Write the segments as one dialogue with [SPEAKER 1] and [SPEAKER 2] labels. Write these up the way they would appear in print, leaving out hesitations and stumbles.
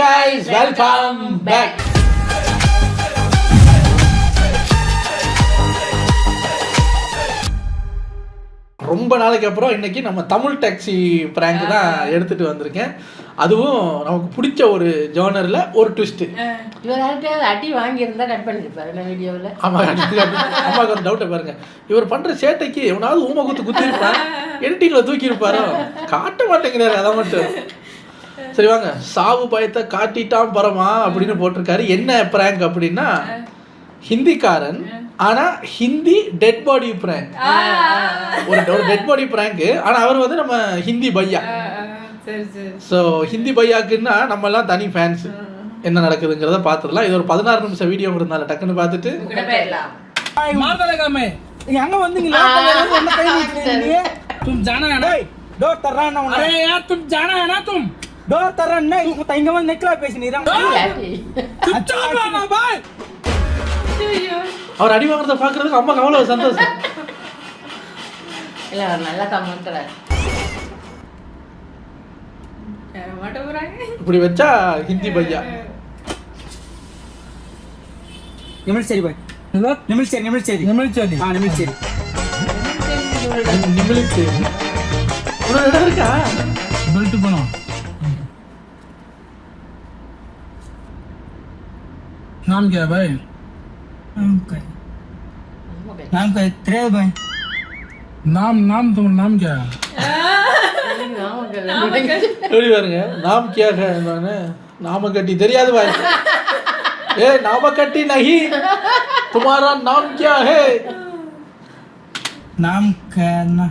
[SPEAKER 1] guys, welcome back. ரொம்ப நாளைக்கு அப்புறம் இன்னைக்கு நம்ம தமிழ் டாக்ஸி பிராங்க் தான் எடுத்துட்டு வந்திருக்கேன். அதுவும் நமக்கு பிடிச்ச ஒரு ஜானர்ல ஒரு ட்விஸ்ட்.
[SPEAKER 2] இவர் அடி வாங்கியிருந்தா கட் பண்ணிருப்பாரு நான் வீடியோவில்.
[SPEAKER 1] அம்மாவுக்கு ஒரு டவுட்டை பாருங்க, இவர் பண்ற சேட்டைக்கு எவனாவது ஊமை குத்தி இருப்பான், எடிட்டிங்ல தூக்கி இருப்பாரோ, காட்ட மாட்டேங்கிறாரு. அதை மட்டும் சரி வாங்க, சாவு பயத்தை காட்டிட்டான் பரமா அப்படின்னு போட்டிருக்காரு. என்ன பிராங்க் அப்படின்னா, ஹிந்திக்காரன் ஆனா ஹிந்தி டெட் பாடி பிராங்க். ஒரு டெட் பாடி பிராங்க், ஆனா அவர் வந்து நம்ம ஹிந்தி பையா. ஸோ ஹிந்தி பையாக்குன்னா நம்ம எல்லாம் தனி ஃபேன்ஸ். என்ன நடக்குதுங்கிறத பார்த்துடலாம். இது ஒரு 16 நிமிஷம் வீடியோ இருந்தாலும் டக்குன்னு பார்த்துட்டு
[SPEAKER 3] அங்க வந்தீங்களா? तुम जाना है ना? डोर तर रहा ना? अरे यार तुम जाना है ना? तुम डोर तर रहा ना? इनका मन निकला पैसे नहीं रहा. चुपचाप रहना भाई.
[SPEAKER 1] அவர் அடி வாங்குறத பாக்குறதுக்கு அம்மா அவ்வளவு சந்தோஷம்.
[SPEAKER 2] இல்ல நல்லா கமெண்ட்றாரு.
[SPEAKER 1] இப்படி வச்சா ஹிந்தி பையா.
[SPEAKER 3] நிமிழ்ச்சேரி பாய். நிமிழ்ச்சேரி நிமிழ்ச்சேரி நிமிழ்ச்சேரி. ஆ நிமிழ்ச்சேரி.
[SPEAKER 1] நிமிழ்ச்சேரி. ஒரு இடம் இருக்கா?
[SPEAKER 3] பெல்ட் போணும். नाम क्या है भाई? नाम का त्रे भाई. नाम तुम्हारा नाम क्या है?
[SPEAKER 1] எப்படி பாருங்க, நாம் கியா है நானே நாம கட்டி தெரியாது பாய். ஏ நாம கட்டி नहीं, तुम्हारा नाम क्या है?
[SPEAKER 3] नाम का ना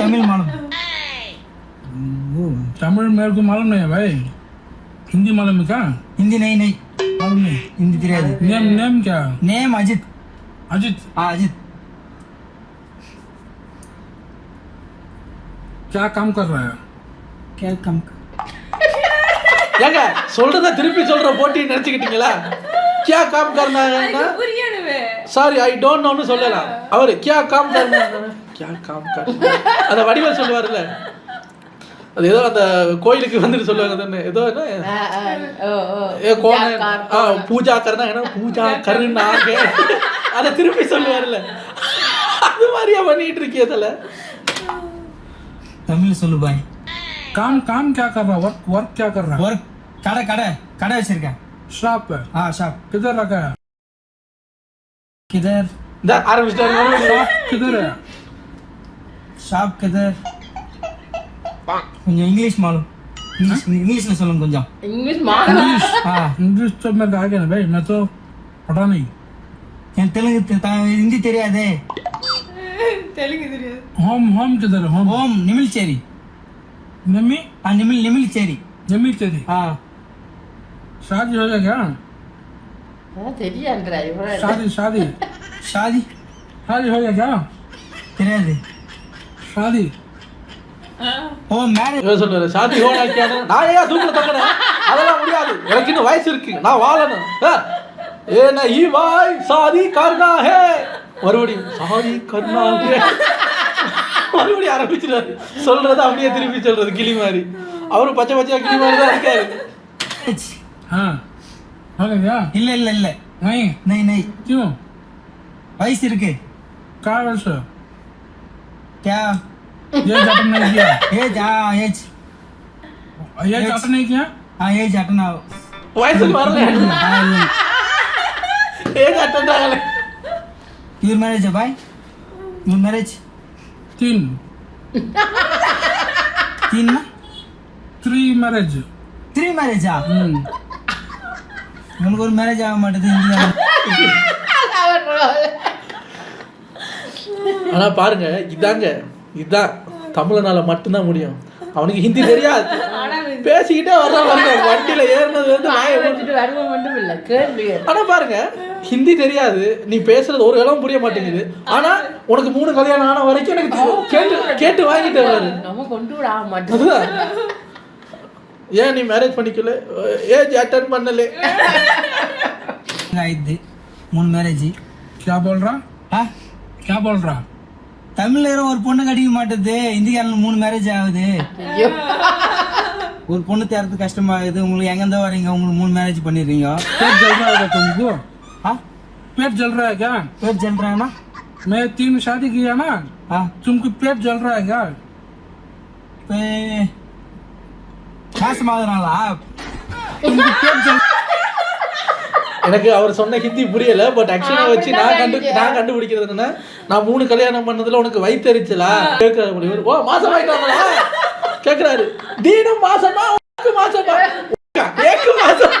[SPEAKER 3] तमिल मालूम. तमिल मेरे को मालूम नहीं है भाई. हिंदी मालूम है क्या? हिंदी नहीं मालूम नहीं. हिंदी தெரியாது. नेम क्या? नेम अजित. हाँ अजित. क्या काम कर रहा है? क्या काम?
[SPEAKER 1] ஏங்க சொல்றத திருப்பி சொல்ற போட்டி நினைச்சுக்கிட்டீங்களா? क्या काम करना है ना? சாரி ஐ டோன்ட் நோன்னு சொல்லலாம். அவர் क्या काम करना है? क्या काम करना? அத வடிவல் சொல்லுவார்ல, அது ஏதோ அந்த கோயிலுக்கு வந்துட்டு சொல்லுவாங்க தானே, ஏதோ என்ன ஏ கோன் பூஜா करना है ना, பூஜா करना है, அத திருப்பி சொல்லுவார்ல, அது மாதிரியா பண்ணிட்டு இருக்கீதல.
[SPEAKER 3] तमिल சொல்லு பாய். काम क्या कर रहा? वर्क क्या कर रहा? वर्क கடை வச்சிருக்கேன். शॉप है. हाँ शॉप. किधर रखा है? किधर?
[SPEAKER 1] இந்த ஆரம்பிச்சிட்டாரு.
[SPEAKER 3] किधर है? शॉप किधर? கொஞ்சம் இங்கிலீஷ் மாலும். इंग्लिश சொல்லுங்க கொஞ்சம்.
[SPEAKER 2] இங்கிலீஷ் மாலும்.
[SPEAKER 3] हां इंग्लिश तो मैं आ गया ना भाई, मैं तो पढ़ा नहीं. எனக்கு தெலுங்கு ஹிந்தி தெரியாதே. தெலுங்கு தெரியாது. होम किधर है? होम निमिलचेरी. निमी? हां निमिलचेरी. हां. शादी हो गया क्या?
[SPEAKER 2] தெரியாதுடா இவரே.
[SPEAKER 3] शादी हो गया क्या? தெரியாது. शादी ஓ மேரேஜ்
[SPEAKER 1] சொல்றாரு. शादी होना क्या? நான் ஏன் தூக்குல தங்கறேன்? அதெல்லாம் முடியாது, எனக்கு இன்னும் வயசு இருக்கு, நான் வாழணும். ஏ नहीं भाई शादी करना है. மறுபடியும் शादी करना है. மறுபடியும் ஆரம்பிச்சிட்டாரு. சொல்றது அப்படியே திருப்பி சொல்றது கிளி மாதிரி. அவரு பச்சை பச்சையா கிளி மாதிரி தான் இருக்காரு.
[SPEAKER 3] हां हो गया? இல்ல नहीं क्यों? வயசு இருக்கு. क्या वयस? क्या एज अटन नहीं किया? एज अटन नहीं किया? हाँ एज अटन
[SPEAKER 1] வயசு வரல. ஏஜ் அட்டன் ஆகல.
[SPEAKER 3] Your marriage है भाई? Your marriage? 3 ना? 3 marriage. 3 marriage ஆ? உங்களுக்கு ஒரு மேரேஜ் ஆக மாட்டேது இந்தியா.
[SPEAKER 1] ஆனா பாருங்க, இதான் தமிழனால மட்டும்தான் முடியும். அவனுக்கு ஹிந்தி தெரியாது, பேசிக்கிட்டே வர்றான். வண்டியில ஏறினது வந்து
[SPEAKER 2] மட்டும் இல்ல கேள்வி.
[SPEAKER 1] ஆனா பாருங்க, ஹிந்தி தெரியாது, நீ பேசுறது ஒரு இடம் புரிய மாட்டேங்குது. ஆனா உனக்கு 3 கல்யாணம் ஆன வரைக்கும் எனக்கு கேட்டு வாங்கிட்டு வராரு.
[SPEAKER 2] நம்ம கொண்டு விட மாட்டோம்.
[SPEAKER 1] ஏன் நீ மேரேஜ் பண்ணிக்கல? ஏஜ் அட்டன் பண்ணல.
[SPEAKER 3] இது 3 மேரேஜ். क्या बोल रहा? हां क्या बोल रहा? தமிழ்ல ஒரு பொண்ணு கடிக்க மாட்டேது, இந்திக்காரன் 3 மேரேஜ் ஆகுது. ஒரு பொண்ணு தேர்றது கஷ்டமா இருக்குது உங்களுக்கு எங்க இருந்தா வரீங்க உங்களுக்கு 3 மேரேஜ் பண்ணிடுறீங்க पेट जल रहा है तुमको हाँ पेट जल रहा है क्या पेट जल रहा है ना मैं 3 शादी किया ना हाँ तुमको पेट जल रहा है क्या पे மாசம் ஆகுறாங்களா तुमको पेट जल
[SPEAKER 1] எனக்கு அவர் சொன்ன ஹிந்தி புரியல. பட் ஆக்சுவலா வச்சு நான் கண்டுபிடிக்கிறது என்னன்னா, நான் 3 கல்யாணம் பண்ணதுல உனக்கு வயித்தெரிச்சலா கேட்கறாரு. ஓ மாசம் ஆயிட்டாங்களா கேட்கறாரு. தீனும் மாசமா உனக்கு மாசமா ஏக்கு மாசம்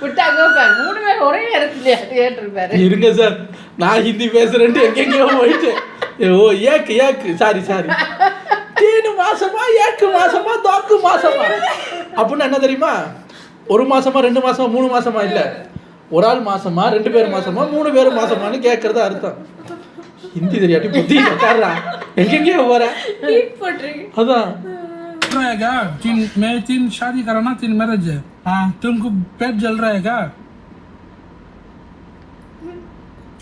[SPEAKER 2] விட்டாங்க 3 பேர் ஒரே இடத்துல கேட்டிருப்பாரு.
[SPEAKER 1] இருங்க சார், நான் ஹிந்தி பேசுறேன்ட்டு எங்கெங்கயோ போயிட்டு ஓ ஏக்கு சாரி தீனு மாசமா ஏக்கு மாசமா தோக்கு மாசமா அப்படின்னு என்ன தெரியுமா? 1 மாசமா 2 மாசமா 3 மாசமா இல்ல, ஒரு ஆள் மாசமா 2 பேர் மாசமா 3 பேர் மாசமான்னு கேட்கறது அர்த்தம். ஹிந்தி தெரியாட்டி புத்தி உட்கார்றா எங்கெங்கயோ போற அதான்.
[SPEAKER 3] मैं 3 शादी करा ना 3 मैरिज है हाँ तुमको पेट जल रहा है क्या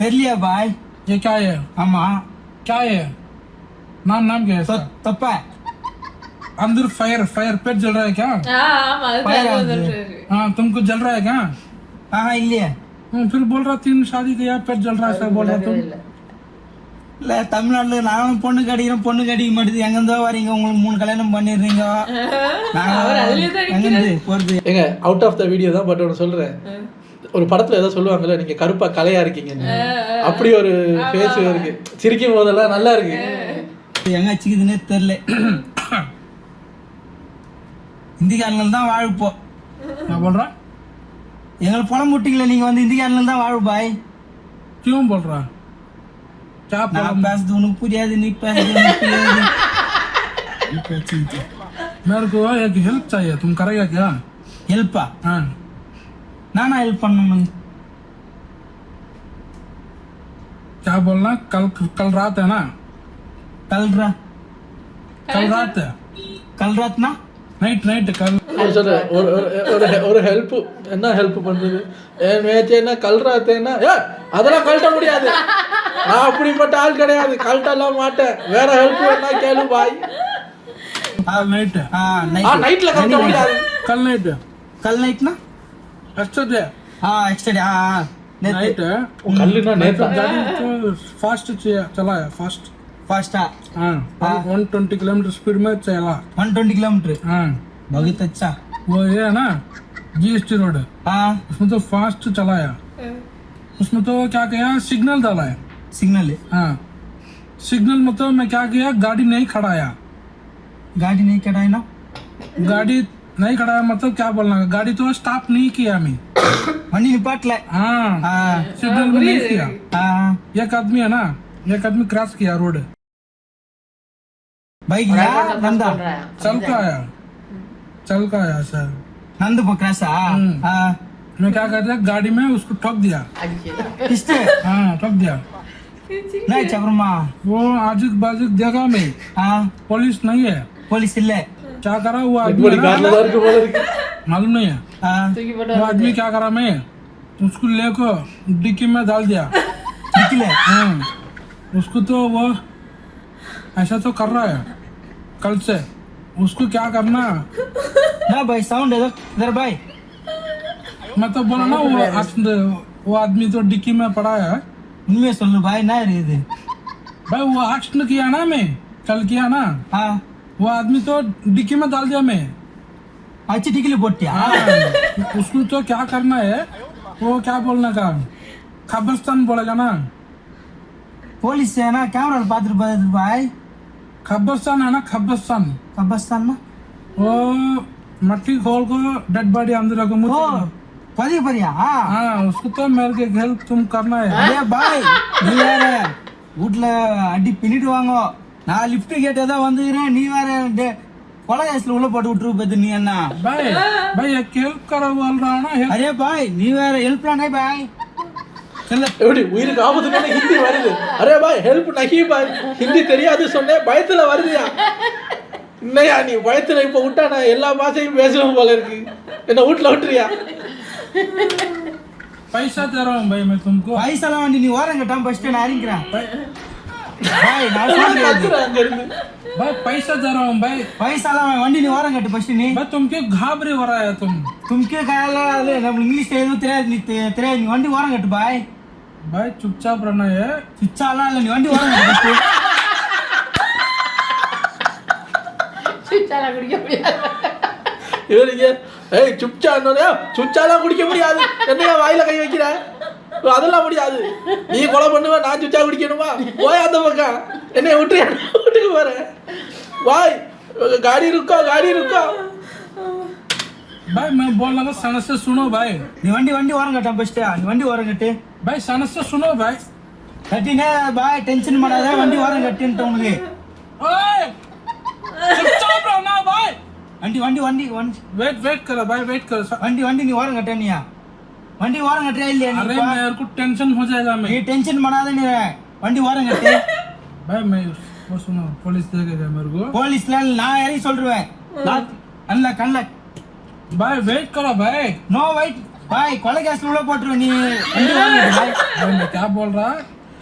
[SPEAKER 3] कर लिया भाई ये क्या है आमा क्या है नाम क्या है तप्पा अंदर फायर पेट जल रहा है क्या हाँ तुमको जल रहा है क्या हाँ இல்லையே फिर बोल रहा 3 शादी किया पेट जल रहा है सब बोल रहा तुम இல்ல தமிழ்நாட்டுல நானும் பொண்ணு கடிக்க மாட்டேது எங்க இருந்தா வரீங்க உங்களுக்கு 3 கல்யாணம் பண்ணிடுறீங்க
[SPEAKER 1] ஏங்க அவுட் ஆஃப் த வீடியோ தான். பட் ஒன்று சொல்றேன், ஒரு படத்துல ஏதோ சொல்லுவாங்கல்ல, நீங்க கருப்பா கலையா இருக்கீங்கன்னு, அப்படி ஒரு ஃபேஸ் இருக்கு. சிரிக்கும் போதெல்லாம் நல்லா இருக்கு.
[SPEAKER 3] எங்க வச்சுக்குதுன்னே தெரியல. இந்திக்காரர்கள் தான் வாழ்ப்போ நான் சொல்றேன். எங்களை பணம் முட்டிக்கல, நீங்க வந்து இந்திக்காரர்கள் தான் வாழ் பாய். क्यों बोल रहा क्या நான் பேசுறது உனக்கு புரியாது, நீ பேசுறது புரியாது. मेरे को एक हेल्प चाहिए, तुम करेगा क्या? हेल्प हाँ ना हेल्प பண்ணனும். क्या बोलना? कल रात है ना कल रात ना நைட் கல்
[SPEAKER 1] ஒரு ஹெல்ப். என்ன ஹெல்ப் பண்றது? என்ன கல்றாத்தேன்னா அதெல்லாம் கழட்ட முடியாது, நான் அப்படிப்பட்ட ஆள் கிடையாது, கழட்டலாம் மாட்டேன். வேற ஹெல்ப் வேணா கேளு பாய். நைட்ல கழட்ட முடியாது. கல் நைட்னா
[SPEAKER 3] எக்ஸ்ட்ரா எக்ஸ்ட்ரா
[SPEAKER 1] नाइट है कल्लुना नेता
[SPEAKER 3] गाड़ी तो फास्ट चलाया फास्ट हाँ 120 किलोमीटर स्पीड में चला 120 किलोमीटर हाँ बहुत अच्छा वो ये है ना GST रोड हाँ उसमें तो फास्ट चलाया उसमें तो क्या किया सिग्नल डाला है सिग्नल हाँ सिग्नल मतलब मैं क्या किया गाड़ी नहीं खड़ाया ना गाड़ी नहीं खड़ाया मतलब क्या बोलना गाड़ी तो स्टॉप नहीं किया मैं वहीं निपट ले हाँ सिग्नल में नहीं किया हाँ एक आदमी है ना एक आदमी क्रॉस किया रोड बाइक या नंदा चल का आया सर नंद क्रॉस हाँ मैं क्या कर रहा गाड़ी में उसको ठोक दिया किसने हाँ ठोक दिया नहीं चबरमा वो आजुक बाजुक देखा मैं हाँ पुलिस नहीं है पुलिस ले क्या करा वो आदमी मालूम नहीं है वो आदमी क्या करा मैं उसको लेकर डिक्की में डाल दिया हाँ उसको तो वो ऐसा तो कर रहा है कल से उसको क्या करना ना भाई साउंड इधर भाई मैं तो बोला ना वो आदमी तो डिक्की में पड़ा है उनमें सुन लो भाई ना रे भाई वो एक्शन किया ना मैं कल किया ना हाँ वो आदमी तो डिक्की में डाल दिया मैं अच्छी डिक्की में बोटिया उसको तो क्या करना है वो क्या बोलना का खबरस्तान बोलेगा ना पुलिस है ना कैमरा पात्र भाई खबरस्तान है ना खबरस्तान ना वो मट्टी खोल को डेड बॉडी अंदर को परी परिया हाँ उसको तो मेरे के हेल्प तुम करना है अरे भाई நீ வேற வீட்ல அடி பின்னிட்டு வாங்க நான் லிஃப்ட் கேட்டதா வந்துறேன் நீ வேற கொலகாஸ்ல உள்ள போட்டு விட்டுரு பத்து நீ என்ன भाई एक हेल्प करो बोल रहा हूं ना अरे भाई நீ வேற हेल्प ना नहीं भाई
[SPEAKER 1] எப்படி உயிருக்கு ஆபத்துன்னு ஹிந்தி வருது. அரே பாய் ஹெல்ப் நஹி பாய் ஹிந்தி தெரியாது சொன்னேன் பயத்துல வருதுயா. என்னையா நீ பயத்துல இப்ப விட்டா நான் எல்லா பாஷையும் பேசுவேன் போல இருக்கு. என்ன வீட்ல விட்டுறியா?
[SPEAKER 3] पैसा दे रहा हूं भाई मैं तुमको पैसा ला वंडी நீ ஓரங்க டம் ஃபர்ஸ்ட் நான் அறிங்கறேன் भाई நான் சொல்றேன்
[SPEAKER 1] கத்துறேன் அங்க இருந்து.
[SPEAKER 4] भाई पैसा दे रहा हूँ भाई
[SPEAKER 3] பைசாலாம் வண்டி நீ ஓரம் கட்டு ஃபர்ஸ்ட் நீ
[SPEAKER 4] भाई तुम क्यों घाबरे हो रहा है तुम
[SPEAKER 3] तुमके கால நம்ம இங்கிலீஷ் எதுவும் தெரியாது நீ தெரியாது நீ வண்டி ஓரம் கட்டு பாய்
[SPEAKER 4] भाई चुपचाप रहना है
[SPEAKER 3] சுச்சாலாம் இல்ல நீ வண்டி ஓரம் கட்டு
[SPEAKER 2] சுச்சாலாம் குடிக்க முடியாது.
[SPEAKER 1] இவருங்க ஏய் சுச்சாலாம் குடிக்க முடியாது. என்னையா வாயில கை வைக்கிற? அதெல்லாம் முடியாது. நீ கொலை பண்ணுவ, நான் சுச்சா குடிக்கணுமா? போய் அந்த பக்கம் என்னைய விட்டு வீட்டுக்கு போற. வாய் गाड़ी रुको.
[SPEAKER 4] भाई मैं बोल रहा सन से सुनो भाई
[SPEAKER 3] நீ வண்டி ஓரம் கட்ட ஃபர்ஸ்ட் நீ வண்டி ஓரம் கட்டு
[SPEAKER 4] भाई सन से सुनो भाई
[SPEAKER 3] கட்டினே பாய் டென்ஷன் பண்ணாத வண்டி ஓரம் கட்டுன்னு உனக்கு
[SPEAKER 4] ओए चुपचाप रहना भाई
[SPEAKER 3] வண்டி
[SPEAKER 4] वेट करो भाई वेट करो
[SPEAKER 3] வண்டி நீ ஓரம் கட்ட நீயா வண்டி ஓரம் கட்டறியா இல்லையா
[SPEAKER 4] अरे
[SPEAKER 3] நீ
[SPEAKER 4] मेरे को टेंशन हो जाएगा
[SPEAKER 3] நீ
[SPEAKER 4] मैं
[SPEAKER 3] டென்ஷன் பண்ணாத நீ வண்டி ஓரம் கட்டு
[SPEAKER 4] भाई मैं वो सुनो पुलिस देखेगा मेरे को
[SPEAKER 3] போலீஸ்ல நான் யாரையும் சொல்றேன் கண்ணல
[SPEAKER 4] भाई वेट करो भाई
[SPEAKER 3] நோ வெயிட் பாய் கொலை கேஸ்ல உள்ள போட்டுரு நீ வண்டி ஓரம் கட்டு பாய்
[SPEAKER 4] भाई मैं क्या बोल रहा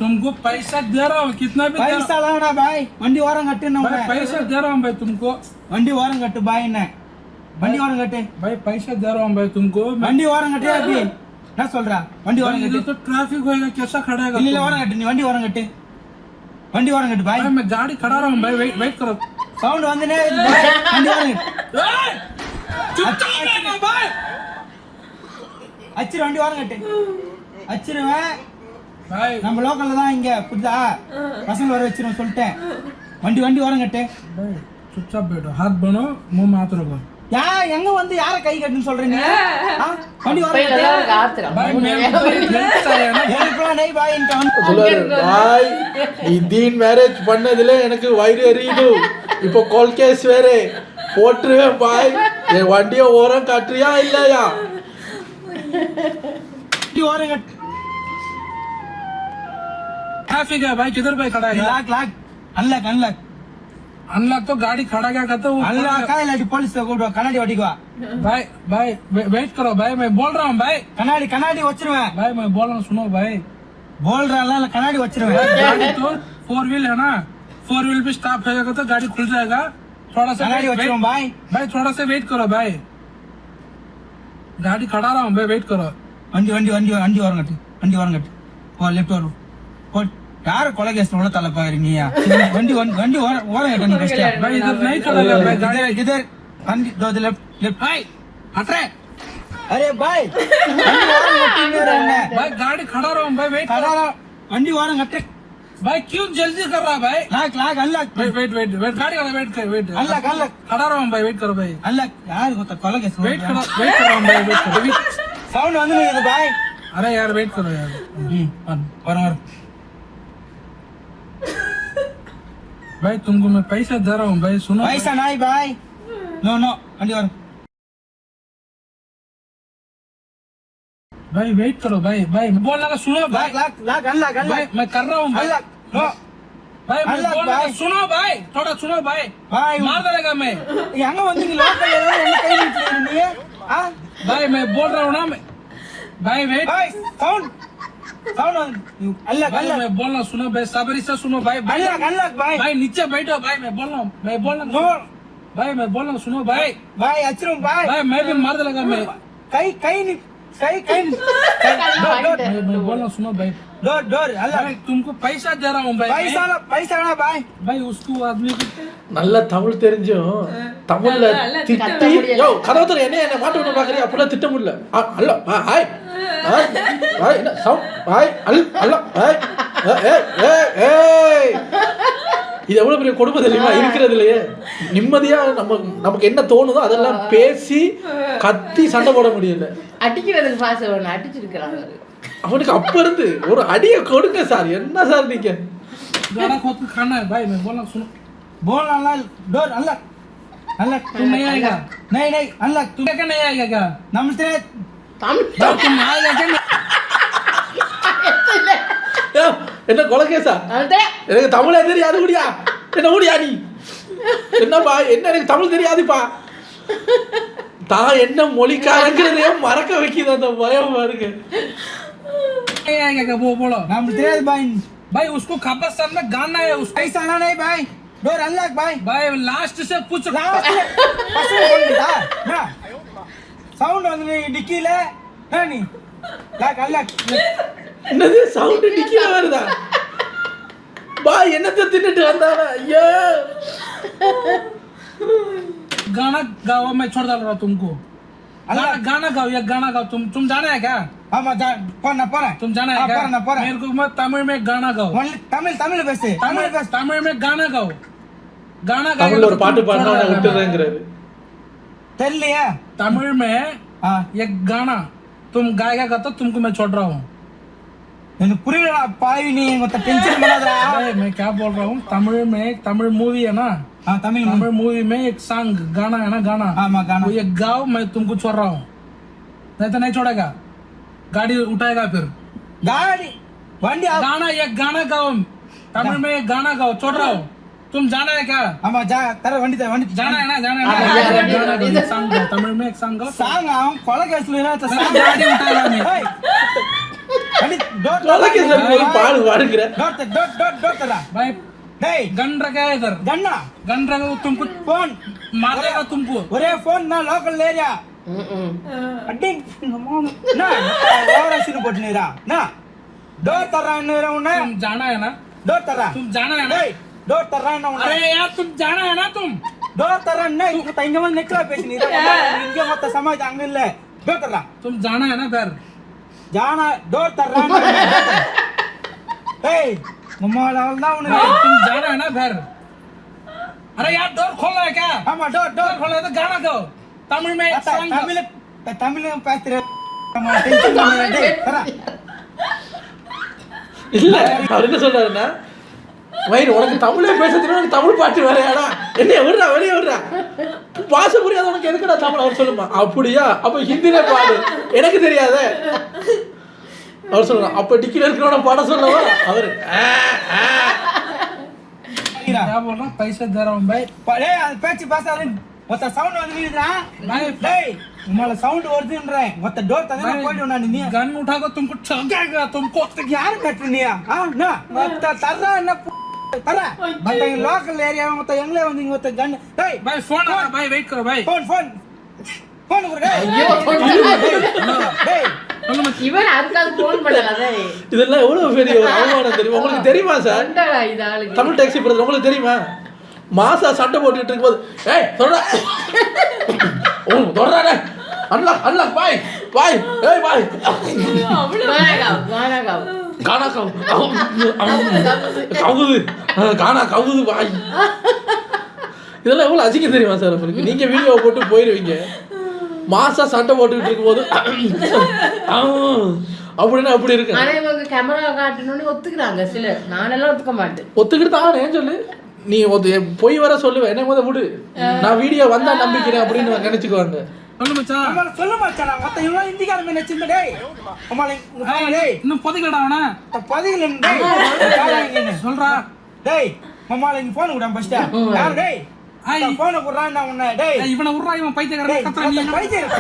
[SPEAKER 4] तुमको पैसा दे रहा हूँ कितना भी दे रहा
[SPEAKER 3] பைசா லாடா பாய் வண்டி ஓரம் கட்டுன்னு
[SPEAKER 4] हूँ भाई पैसा दे रहा हूँ भाई तुमको
[SPEAKER 3] வண்டி ஓரம் கட்டு பாய் என்ன வண்டி ஓரம் கட்டு
[SPEAKER 4] भाई पैसा दे रहा हूँ भाई तुमको
[SPEAKER 3] வண்டி ஓரம் கட்டு அப்படி நான் சொல்றா வண்டி ஓரம்
[SPEAKER 4] इधर
[SPEAKER 3] கட்டு
[SPEAKER 4] तो ट्रैफिक होएगा कैसा खड़ेगा
[SPEAKER 3] இல்ல ஓரம் கட்டு நீ வண்டி ஓரம் கட்டு பாய்
[SPEAKER 4] भाई मैं गाड़ी खड़ा रहा हूँ भाई वेट करो
[SPEAKER 3] சவுண்ட் வந்துனே இருக்கு பாய் வண்டி ஓரம் கட்டு
[SPEAKER 4] चुपचाप रहना भाई
[SPEAKER 3] அச்சிரு வண்டி ஓரம் கட்டு அச்சிருவேன்
[SPEAKER 4] भाई
[SPEAKER 3] நம்ம லோக்கல்ல தான் இங்க புரியுதா பசங்க வர வச்சிரும் சொல்லிட்டேன் வண்டி ஓரம் கட்டு
[SPEAKER 4] भाई चुपचाप बैठो हाथ बनो मुंह में हाथ रखो
[SPEAKER 3] எங்க வந்து யார கை கட்டுன்னு சொல்ற நீ வண்டி ஓரம்
[SPEAKER 2] பையில
[SPEAKER 3] கட்டு
[SPEAKER 2] தான் அவருக்கு ஆத்திரம்.
[SPEAKER 4] भाई मैं
[SPEAKER 3] எனக்குலாம் நை பாய் இங்க வந்து
[SPEAKER 1] சொல்லுவாரு பாய் நீ தீன் மேரேஜ் பண்ணதுல எனக்கு வயிறு எரியுது. இப்போ கோல் கேஸ் வேற போட்டுருவேன் பாய். என் வண்டியை ஓரம் காட்டுறியா இல்லையா?
[SPEAKER 3] வண்டி ஓரம் கட்டு
[SPEAKER 4] ट्रैफिक है भाई किधर भाई खड़ा है
[SPEAKER 3] லாக் அன்லாக்
[SPEAKER 4] अनलॉक तो गाड़ी खड़ा क्या करता हूँ
[SPEAKER 3] அன்லாக்கா இல்லாட்டி போலீஸ் கூப்பிடுவா கண்ணாடி ஓட்டிக்குவா
[SPEAKER 4] भाई भाई वेट करो भाई मैं बोल रहा हूँ भाई
[SPEAKER 3] கண்ணாடி வச்சிருவேன்
[SPEAKER 4] भाई मैं बोल रहा हूँ सुनो भाई
[SPEAKER 3] போல்றால இல்ல கண்ணாடி வச்சிருவேன்
[SPEAKER 4] गाड़ी तो 4 व्हील है ना 4 व्हील पे स्टॉप होएगा तो गाड़ी खुल जाएगा थोड़ा सा
[SPEAKER 3] கண்ணாடி வச்சிருவோம் பாய்
[SPEAKER 4] भाई थोड़ा सा वेट करो भाई गाड़ी खड़ा रहा हूँ भाई वेट करो
[SPEAKER 3] வண்டி ஓரம் கட்டு ஓ லெஃப்ட் வரும் ஓ யார கொலை கேஸ் உள்ள தள்ள பாரு நீயா வண்டி ஓரம் கட்டு நீ ஃபர்ஸ்ட்
[SPEAKER 4] भाई इधर नहीं खड़ेगा भाई गाड़ी
[SPEAKER 3] इधर वंडी दो लेफ्ट भाई हट रहे अरे भाई वंडी ओरम कट्टी रहना
[SPEAKER 4] भाई गाड़ी खड़ा रहा हूँ भाई वेट
[SPEAKER 3] खड़ा रहो वंडी ओरम कट्टे
[SPEAKER 4] भाई क्यों जल्दी कर रहा भाई
[SPEAKER 3] लाग अनलॉक
[SPEAKER 4] वेट गाड़ी वाला वेट कर वेट
[SPEAKER 3] अनलॉक
[SPEAKER 4] खड़ा रहा हूँ भाई वेट करो भाई
[SPEAKER 3] अनलॉक यार होता कॉल केस
[SPEAKER 4] वेट कर रहा हूँ भाई वेट करो
[SPEAKER 3] साउंड வந்து இது भाई
[SPEAKER 4] अरे यार वेट करो यार
[SPEAKER 3] और
[SPEAKER 4] भाई तुमको मैं पैसा दे रहा हूँ भाई सुनो
[SPEAKER 3] पैसा नहीं भाई नो वंडी ओरम
[SPEAKER 4] भाई वेट करो भाई बोल रहा सुनो भाई
[SPEAKER 3] लाग अनलॉक
[SPEAKER 4] भाई मैं कर रहा हूँ भाई
[SPEAKER 3] अनलॉक नो
[SPEAKER 4] भाई मैं
[SPEAKER 3] अनलॉक
[SPEAKER 4] बोल रहा
[SPEAKER 3] भाई।
[SPEAKER 4] सुनो भाई थोड़ा सुनो भाई
[SPEAKER 3] भाई
[SPEAKER 4] मार देगा मैं
[SPEAKER 3] எங்க வந்தீங்க லோக்கல் ஏதாவது என்ன கை நீட்டுறீங்க நீ ஆ
[SPEAKER 4] भाई मैं बोल रहा हूँ ना मैं भाई वेट
[SPEAKER 3] भाई साउंड अनलॉक
[SPEAKER 4] भाई मैं बोल रहा हूँ सुनो भाई सब्र से सुनो भाई
[SPEAKER 3] अनलॉक भाई
[SPEAKER 4] भाई नीचे बैठो भाई मैं बोल रहा हूँ
[SPEAKER 3] नो
[SPEAKER 4] भाई मैं बोल रहा हूँ सुनो भाई
[SPEAKER 3] भाई अचरूम भाई
[SPEAKER 4] भाई मैं भी मार देगा मैं
[SPEAKER 3] कहीं नहीं
[SPEAKER 4] मैं बोल रहा हूँ सुनो भाई
[SPEAKER 3] डोर अल्लाह
[SPEAKER 4] भाई तुमको पैसा दे रहा हूँ भाई
[SPEAKER 3] पैसा ना भाई
[SPEAKER 4] भाई उसको आदमी को
[SPEAKER 1] நல்ல தமிழ் தெரிஞ்சும் தமிழ்ல திட்டி யோ கதவுல என்ன மாட்ட விட்டு பாக்குறீங்க அப்படிலாம் திட்ட முடியல. அல்ல ஹாய் ஹாய் என்ன சவுண்ட் ஹாய் அல்ல ஹாய் ஏய் இது எவ்வளவு பெரிய கொடுமை தெரியுமா இருக்கிறதுலயே. நிம்மதியா நமக்கு என்ன தோணுதோ அதெல்லாம் பேசி கத்தி சண்டை போட முடியல.
[SPEAKER 2] அடிக்கிறதுக்கு பாச ஒன்று அடிச்சிருக்கிறாங்க.
[SPEAKER 1] அவனுக்கு அப்ப இருந்து ஒரு அடியை கொடுங்க சார். என்ன சார் நீங்க
[SPEAKER 4] गाना खोद के खाना है भाई मैं बोल रहा हूँ सुनो
[SPEAKER 3] बोल अल्लाह डोर अल्लाह
[SPEAKER 4] तुम नहीं आएगा
[SPEAKER 3] नहीं अल्लाह
[SPEAKER 4] तुम क्या नहीं आएगा क्या
[SPEAKER 3] नमस्ते
[SPEAKER 2] தமிழ்
[SPEAKER 4] तुम आएगा क्या
[SPEAKER 1] என்ன கொலைகேசா? எனக்கு தமிழே தெரியாது. முடியா என்ன முடியா நீ என்னப்பா என்ன எனக்கு தமிழ் தெரியாதுப்பா. தான் என்ன மொழிக்காரங்கிறதையே மறக்க வைக்கிது அந்த பயம் பாருங்க.
[SPEAKER 4] नहीं आएगा क्या वो बोलो
[SPEAKER 3] नमस्ते भाई
[SPEAKER 4] भाई उसको कब्रिस्तान में गाना है उसको
[SPEAKER 3] ऐसा ना नहीं भाई डोर अनलॉक भाई
[SPEAKER 4] भाई लास्ट से पूछ
[SPEAKER 3] லாஸ்ட் பசங்க வந்துடா ना சவுண்ட் வந்து டிக்கில நீ லாக் அன்லாக்
[SPEAKER 1] என்னது சவுண்ட் டிக்கில வருதா பாய் என்னத்தை தின்னுட்டு வந்தானே ஐயோ
[SPEAKER 4] गाना गाओ मैं छोड़ डाल रहा हूँ तुमको गाना गाओ ये गाना गाओ तुम जाना है क्या
[SPEAKER 3] ஆமா போறேன்
[SPEAKER 4] तुम जाना है क्या
[SPEAKER 3] போறேன்
[SPEAKER 4] मेरे को मैं तमिल में गाना गाओ
[SPEAKER 3] தமிழ் பேசு
[SPEAKER 4] तमिल में गाना गाओ गाना
[SPEAKER 1] தமிழ்ல ஒரு பாட்டு பாடுனா அவனை விட்டுறேங்கறாரு
[SPEAKER 3] தெரியலையா
[SPEAKER 4] तमिल में एक गाना तुम गाएगा तो तुमको मैं छोड़ रहा हूँ
[SPEAKER 3] எனக்கு புரியலடா பாவி நீ மொத்த டென்ஷன் பண்ணாதடா
[SPEAKER 4] मैं क्या बोल रहा हूँ तमिल में तमिल मूवी है ना तमिल मूवी में एक सॉन्ग गाना है ना गाना
[SPEAKER 3] ஆமா गाना
[SPEAKER 4] वो ये गाओ मैं तुमको छोड़ रहा हूँ नहीं तो नहीं छोड़ेगा गाड़ी उठाएगा फिर
[SPEAKER 3] गाड़ी वंडी
[SPEAKER 4] गाना ये गाना गाओ तमिल में एक गाना गाओ छोड़ रहा हूँ तुम जाना है क्या
[SPEAKER 3] ஆமா தர வண்டி
[SPEAKER 4] जाना है ना सॉन्ग गाओ तमिल में एक सॉन्ग गाओ
[SPEAKER 3] சாங் அவன் கொலை கேஸ்ல
[SPEAKER 4] गाड़ी उठाएगा नहीं
[SPEAKER 3] வண்டி டோர்
[SPEAKER 1] கொலை கேஸ்ல ஒரு பாடு பாடுங்கற
[SPEAKER 3] டோர் தரா
[SPEAKER 4] भाई
[SPEAKER 3] டேய்
[SPEAKER 4] गन रखा है इधर
[SPEAKER 3] गन्ना
[SPEAKER 4] गन रखा तुमको
[SPEAKER 3] फोन
[SPEAKER 4] मारेगा तुमको
[SPEAKER 3] ஒரே போன் நான் லோக்கல் ஏரியா அடி ना ஓவரா சீன் போட்டுனீரா ना டோர் தரான்னு உன்ன
[SPEAKER 4] तुम जाना है ना
[SPEAKER 3] डोर तरा
[SPEAKER 4] तुम जाना है ना
[SPEAKER 3] டேய் டோர் தரான்னு உன்ன
[SPEAKER 4] अरे यार तुम जाना है ना तुम
[SPEAKER 3] டோர் தரான்னு இங்க வந்து நெக்லா பேசினீரா இங்க மொத்த சமாஜ் அங்க இல்ல டோர் தரா
[SPEAKER 4] तुम जाना है ना घर
[SPEAKER 3] जाना डोर तराன்னு ஏய் मम्मा लावला उन्हें
[SPEAKER 4] तुम जाना है ना घर अरे यार डोर खोलना है क्या
[SPEAKER 3] ஆமா டோர்
[SPEAKER 4] डोर खोलना है तो गाना गाओ तमिल में एक song गाओ।
[SPEAKER 3] தமிழ் பேசுற நம்ம டென்ஷன் பண்ணல டேய் தரா
[SPEAKER 1] இல்ல அவர் என்ன சொல்றாருன்னா வயிறு உனக்கு தமிழே பேச தெரியும் உனக்கு தமிழ் பாட்டு வேறையாடா என்ன விடுறா வெளியே விடுறா பாஷை புரியாத உனக்கு எதுக்குடா தமிழ் அவர் சொல்லுமா அப்படியா அப்ப ஹிந்தில பாடு எனக்கு தெரியாதே அவர் சொல்றான் அப்ப டிக்கில இருக்கிறவன பாட சொல்லவா அவரு
[SPEAKER 4] क्या बोल रहा हूँ पैसे दे रहा हूँ भाई
[SPEAKER 3] டேய் அது பேச்சு பேசாத மொத்த சவுண்ட் வந்துடுறா டேய் உமால சவுண்ட் வருதுன்றேன் மொத்த டோர் தந்தா போய்டு நான் நீ
[SPEAKER 4] गन उठाकर तुमको ठगेगा तुमको
[SPEAKER 3] யார் கட்டுனியா ना மொத்த தரா என்ன தரா மொத்த லோக்கல் ஏரியா மொத்த எங்களே வந்து இங்க மொத்த கன் டேய்
[SPEAKER 4] भाई फोन आ रहा भाई वेट करो भाई
[SPEAKER 3] फोन குடு டேய் டேய்
[SPEAKER 2] இவன் அதுக்காக போன் பண்ணல
[SPEAKER 1] இதெல்லாம் எவ்வளவு பெரிய ஒரு அவமானம் தெரியுமா உங்களுக்கு தெரியுமா சார்
[SPEAKER 2] இது ஆளுக்கு
[SPEAKER 1] தமிழ் டாக்ஸி பிரதர் உங்களுக்கு தெரியுமா மாசா சண்டை போட்டுட்டு இருக்கும்போது ஏய் சொல்றா ஓ சொல்றானே அன்லாக் பாய் ஏய் பாய் கானா கவுது பாய் இதெல்லாம் எவ்வளவு அசிங்கம் தெரியுமா சார் உங்களுக்கு நீங்க வீடியோ போட்டு போயிருவீங்க மாசா சண்டை போட்டுக்கிட்டு இருக்கும்போது அப்படின்னு அப்படி இருக்கு
[SPEAKER 2] ஆனா இவங்க கேமரா காட்டணும்னு ஒத்துக்கிறாங்க சிலர் நானெல்லாம் ஒத்துக்க மாட்டேன்
[SPEAKER 1] ஒத்துக்கிட்டு தான் ஏன் சொல்லு நீ போய் வர சொல்லுவேன் என்ன முத விடு நான் வீடியோ வந்தா நம்பிக்கிறேன் அப்படின்னு நினைச்சுக்குவாங்க
[SPEAKER 4] சொல்லு மச்சான்
[SPEAKER 3] சொல்லு மச்சான் மொத்த இவன் இந்திக்காரன் நினைச்சிருந்த டேய் உமால டேய்
[SPEAKER 4] இன்னும் பொதிக்கடா அவனா
[SPEAKER 3] பதிகல டேய்
[SPEAKER 4] சொல்றா
[SPEAKER 3] டேய் மம்மால இங்க போன் விடாம ஃபர்ஸ்ட் யார் டேய் போன் குடுறான் நான் உன்னை டேய்
[SPEAKER 4] இவனை உர்றா இவன் பைத்தியக்காரன் கத்துறான் நீ
[SPEAKER 3] பைத்தியம்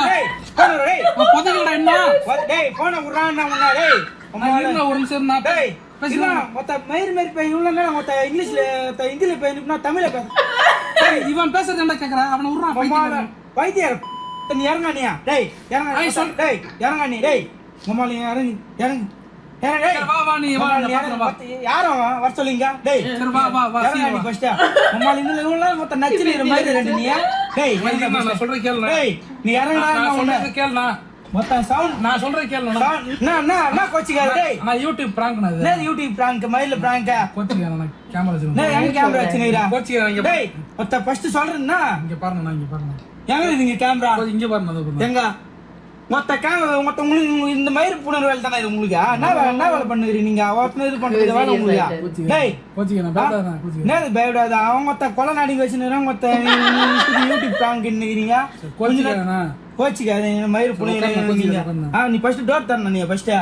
[SPEAKER 3] டேய் போன் டேய்
[SPEAKER 4] பொதிக்கடா என்ன
[SPEAKER 3] டேய் போன் குடுறான் நான் உன்னை டேய்
[SPEAKER 4] இருங்க ஒரு நிமிஷம் நான்
[SPEAKER 3] டேய் பேசுறேன் மொத்த மயிர் பை இவ்வளவு நேரம் மொத்த இங்கிலீஷ்ல ஹிந்தில பேசினா தமிழ்ல பேச
[SPEAKER 4] டேய் இவன் பேசுறது என்ன கேக்குறா அவனை உர்றா பைத்தியக்காரன்
[SPEAKER 3] பைத்தியம் நீ இறங்கானியா டேய் இறங்க சொல் டேய் இறங்க நீ டேய் மம்மால இறங்கு
[SPEAKER 4] வா நீ வா
[SPEAKER 3] யாரும் வர சொல்லுங்க டேய்
[SPEAKER 4] சரி வா
[SPEAKER 3] நீ ஃபர்ஸ்ட் மம்மால இன்னும் இவ்வளவு மொத்த நச்சிர மாதிரி ரெண்டு நீ டேய்
[SPEAKER 4] நான் சொல்றேன் கேளு
[SPEAKER 3] டேய் நீ இறங்கடா
[SPEAKER 4] நான் சொல்றேன் கேளுடா
[SPEAKER 3] மொத்த சவுண்ட்
[SPEAKER 4] நான் சொல்றேன் கேளுடா
[SPEAKER 3] நான் கோச்சிக்கார டேய்
[SPEAKER 4] நான் யூடியூப் பிராங்க் நான்
[SPEAKER 3] நான் யூடியூப் பிராங்க் மயில பிராங்க்
[SPEAKER 4] கோச்சிக்கார நான் கேமரா வச்சிருக்கேன்
[SPEAKER 3] நான் எங்க கேமரா வச்சினீரா
[SPEAKER 4] கோச்சிக்கார இங்க
[SPEAKER 3] டேய் மொத்த ஃபர்ஸ்ட் சொல்றேன்னா
[SPEAKER 4] இங்க பாருங்க நான் இங்க பாருங்க
[SPEAKER 3] எங்க இதுங்க கேமரா
[SPEAKER 4] இங்க பாருங்க அது
[SPEAKER 3] எங்க மொத்த கேமரா மொத்த உங்களுக்கு இந்த மயிர் புணர் வேலை தானே இது உங்களுக்கு என்ன வேலை பண்ணுகிறீங்க நீங்க ஒருத்தன இது பண்றது வேலை உங்களுக்கு டேய்
[SPEAKER 4] கோச்சிக்கார பேடாதா கோச்சிக்கார
[SPEAKER 3] என்னது பயப்படாத அவங்க மொத்த கொலை நாடி வச்சுன்னு மொத்த யூடியூப் பிராங்க் நிக்கிறீங்க
[SPEAKER 4] கோச்சிக்காரனா
[SPEAKER 3] கோச்சிக்காத மயிர் புணர் நீ ஃபர்ஸ்ட் டோர் தரணும் நீ ஃபர்ஸ்ட்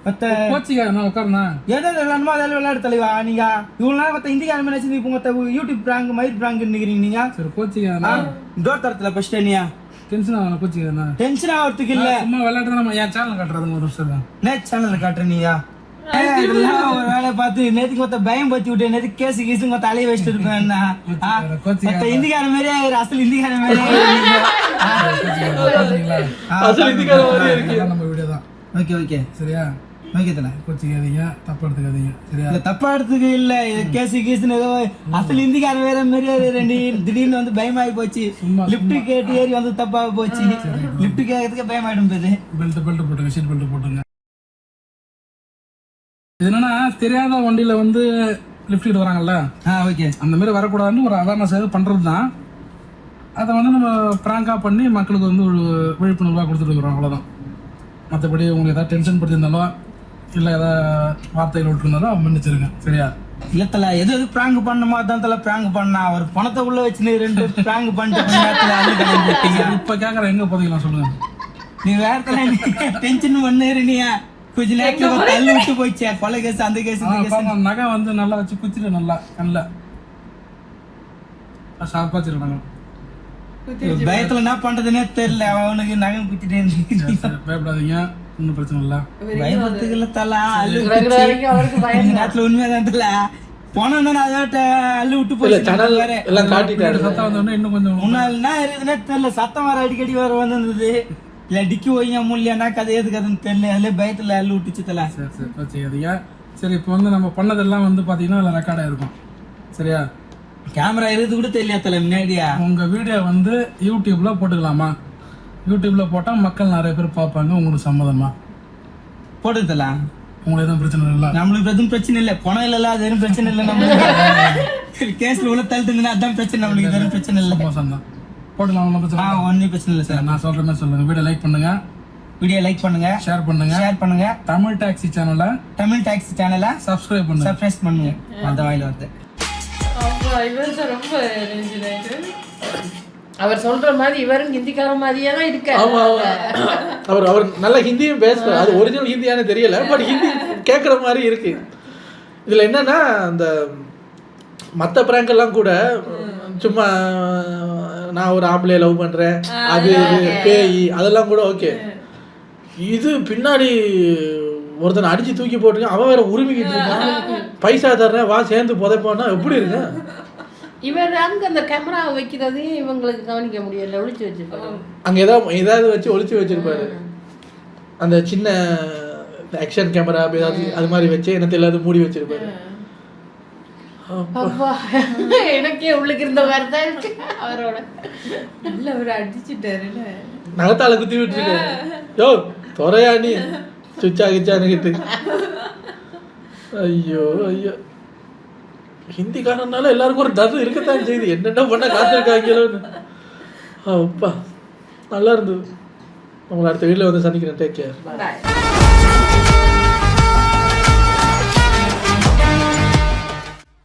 [SPEAKER 3] மொத்த
[SPEAKER 4] கோச்சிக்கார நான் உட்காருண்ணா
[SPEAKER 3] எதை விளையாடுமோ அதில் விளையாடு தலைவா நீங்க இவ்வளவு நேரம் மொத்த இந்திக்கார நினைச்சு இப்போ மொத்த யூடியூப் பிராங்க் மயிர் பிராங்க் நிக்கிறீங்க நீங்க
[SPEAKER 4] சரி கோச்சிக்காரனா
[SPEAKER 3] டோர் தரத்துல ஃபர்ஸ்ட் நீ
[SPEAKER 4] டென்ஷன் ஆகணும் கோச்சிக்காரனா
[SPEAKER 3] டென்ஷன் ஆகிறதுக்கு இல்ல
[SPEAKER 4] சும்மா விளையாட்டு நம்ம என் சேனல் காட்டுறது ஒரு நிமிஷம்
[SPEAKER 3] நேட் சேனல்ல காட்டுற நீயா இதெல்லாம் ஒரு வேலை பார்த்து நேற்றுக்கு மொத்த பயம் பத்தி விட்டு நேற்று கேசு கீசு மொத்த அலைய வச்சுட்டு இருக்கேன் இந்திக்கார மாதிரியே அசல் இந்திக்கார மாதிரியே
[SPEAKER 1] அசல் இந்திக்கார மாதிரியே இருக்கு.
[SPEAKER 4] நம்ம வீடியோ தான்.
[SPEAKER 3] ஓகே ஓகே
[SPEAKER 4] சரியா?
[SPEAKER 3] ஓகே தல
[SPEAKER 4] கோச்சிக்காதீங்க, தப்பா எடுத்துக்காதீங்க. சரியா?
[SPEAKER 3] தப்பா எடுத்துக்க இல்ல இது கேசு கீசுன்னு ஏதோ அசல் இந்திக்கார வேற மாதிரியே ரெண்டு திடீர்னு வந்து பயமாயி போச்சு. லிப்ட் கேட்டு ஏறி வந்து தப்பா போச்சு. லிப்ட் கேட்கறதுக்கு பயமாயிடும் போது.
[SPEAKER 4] பெல்ட் போட்டுங்க, சீட் பெல்ட் போட்டுங்க. இது என்னன்னா தெரியாத வண்டியில வந்து லிஃப்ட் வராங்கல்ல,
[SPEAKER 3] ஓகே
[SPEAKER 4] அந்த மாதிரி வரக்கூடாதுன்னு ஒரு அவேர்னஸ் பண்றது தான். அதை வந்து நம்ம ப்ராங்கா பண்ணி மக்களுக்கு வந்து ஒரு விழிப்புணர்வாக கொடுத்துட்டு இருக்கிறோம், அவ்வளோதான். மற்றபடி உங்களுக்கு ஏதாவது டென்ஷன் படுத்திருந்தாலோ இல்லை ஏதாவது வார்த்தைகள் விட்டுருந்தாலோ மன்னிச்சிருங்க. சரியா?
[SPEAKER 3] இல்லத்தல எது பிராங்க் பண்ணுமா தான் தல பிராங்க் பண்ணா ஒரு பணத்தை உள்ள வச்சுன்னு 2 பிராங்க் பண்ணிட்டு
[SPEAKER 4] இப்போ கேட்குற எங்கே போதீங்களா சொல்லுங்க.
[SPEAKER 3] நீ வேற தல டென்ஷன் பண்ணேரு நீ கொஞ்ச நேரத்துல தள்ளி விட்டு போயிச்சே கொலை கேஸ் அந்த கேஸ்
[SPEAKER 4] நகை வந்து நல்லா வச்சு குச்சிட்டு நல்லா கண்ணில் ஷார்ப்பாக வச்சிருக்காங்க.
[SPEAKER 3] பயத்துல என்ன பண்றதுன்னே தெரியல அவனுக்கு நகை குத்திட்டே
[SPEAKER 4] பயப்படாதீங்க, ஒன்றும் பிரச்சனை இல்லை.
[SPEAKER 3] பயப்பறதுக்கு இல்ல தல அள்ளு
[SPEAKER 2] அவருக்கு பயம்.
[SPEAKER 3] நேரத்துல உண்மையாதான் தல போனோம் தானே அதோட அள்ளு விட்டு
[SPEAKER 1] இல்ல
[SPEAKER 3] போய்
[SPEAKER 1] சேனல் எல்லாம் காட்டிட்டாரு.
[SPEAKER 4] சத்தம் வந்தோடனே இன்னும் கொஞ்சம்
[SPEAKER 3] முன்னாள்னா இருக்குதுன்னே தெரியல சத்தம் வர அடிக்கடி வர வந்திருந்தது. இல்ல டிக்கி ஒய்யா முடியலன்னா கதை எதுக்குதுன்னு தெரியல அதுல பயத்துல அள்ளு விட்டுச்சு தல.
[SPEAKER 4] சரி சரி வச்சுக்காதீங்க. சரி, இப்போ வந்து நம்ம பண்ணதெல்லாம் வந்து பார்த்தீங்கன்னா அதில் ரெக்கார்ட் ஆகிருக்கும். சரியா?
[SPEAKER 3] கேமரா இருக்குது கூட தெரியல தல முன்னாடியா.
[SPEAKER 4] உங்கள் வீடியோ வந்து யூடியூப்ல போட்டுக்கலாமா? யூடியூப்ல போட்டால் மக்கள் நிறைய பேர் பார்ப்பாங்க. உங்களுக்கு சம்மதமா?
[SPEAKER 3] போட்டுதல
[SPEAKER 4] உங்களுக்கு எதுவும் பிரச்சனை இல்லை?
[SPEAKER 3] நம்மளுக்கு எதுவும் பிரச்சனை இல்லை. பணம் இல்ல அது எதுவும் பிரச்சனை இல்லை. நம்மளுக்கு கேஸ்ல உள்ள தள்ளிட்டு இருந்தா அதான் பிரச்சனை. நம்மளுக்கு எதுவும் பிரச்சனை இல்லை.
[SPEAKER 4] மோசம் தான். போட்டுக்கலாம், ஒன்றும் பிரச்சனை இல்லை.
[SPEAKER 3] ஒன்றும் பிரச்சனை இல்லை சார்.
[SPEAKER 4] நான் சொல்கிற மாதிரி சொல்லுங்கள். வீடியோ லைக் பண்ணுங்க,
[SPEAKER 3] வீடியோ லைக் பண்ணுங்க,
[SPEAKER 4] ஷேர் பண்ணுங்க. தமிழ் டாக்ஸி சேனலை சப்ஸ்கிரைப்
[SPEAKER 3] பண்ணுங்க. அந்த வாயில வருது.
[SPEAKER 2] ரொம்ப அவர் சொல்ற மாதிரி இவரும் ஹிந்திக்கார மாதிரியே தான் இருக்காரு.
[SPEAKER 1] ஆமா அவர் நல்ல ஹிந்தியும் பேசுறாரு. அது ஒரிஜினல் ஹிந்தியானு தெரியல, பட் ஹிந்தி கேட்குற மாதிரி இருக்கு. இதுல என்னன்னா அந்த மற்ற பிராங்க் எல்லாம் கூட சும்மா நான் ஒரு ஆம்பளைய லவ் பண்றேன் அது பேய் அதெல்லாம் கூட ஓகே. இது பின்னாடி ஒருத்தனை அடிச்சு தூக்கி போட்டுருக்கேன், அவன் வேற உரிமைக்கிட்டு இருக்கான், பைசா தர்றேன் வா சேர்ந்து புதைப்போன்னா எப்படி இருக்கு?
[SPEAKER 2] இவர் அங்க அந்த கேமரா வைக்கிறதையும் இவங்களுக்கு கவனிக்க முடியல, ஒளிச்சு வச்சிருப்பாரு.
[SPEAKER 1] அங்க ஏதாவது வச்சு ஒளிச்சு வச்சிருப்பாரு. அந்த சின்ன ஆக்ஷன் கேமரா ஏதாவது அது மாதிரி வச்சு என்னத்தை எல்லாத்தையும் மூடி வச்சிருப்பாரு.
[SPEAKER 2] எனக்கே உள்ளுக்கு இருந்த மாதிரி தான் இருக்கு. அவரோட நல்ல ஒரு அடிச்சுட்டாருல,
[SPEAKER 1] நகத்தால குத்தி விட்டுருக்காரு. யோ துறையா நீ சுச்சா கிச்சானுக்கிட்டு. ஐயோ ஐயோ, ஹிந்திக்காரனால எல்லாருக்கும் ஒரு டர் இருக்கத்தான் செய்யுது. என்னென்ன பண்ண காத்திருக்காங்களோன்னு. அப்பா நல்லா இருந்தது. உங்களை அடுத்த வீட்டில் வந்து சந்திக்கிறேன். Take care.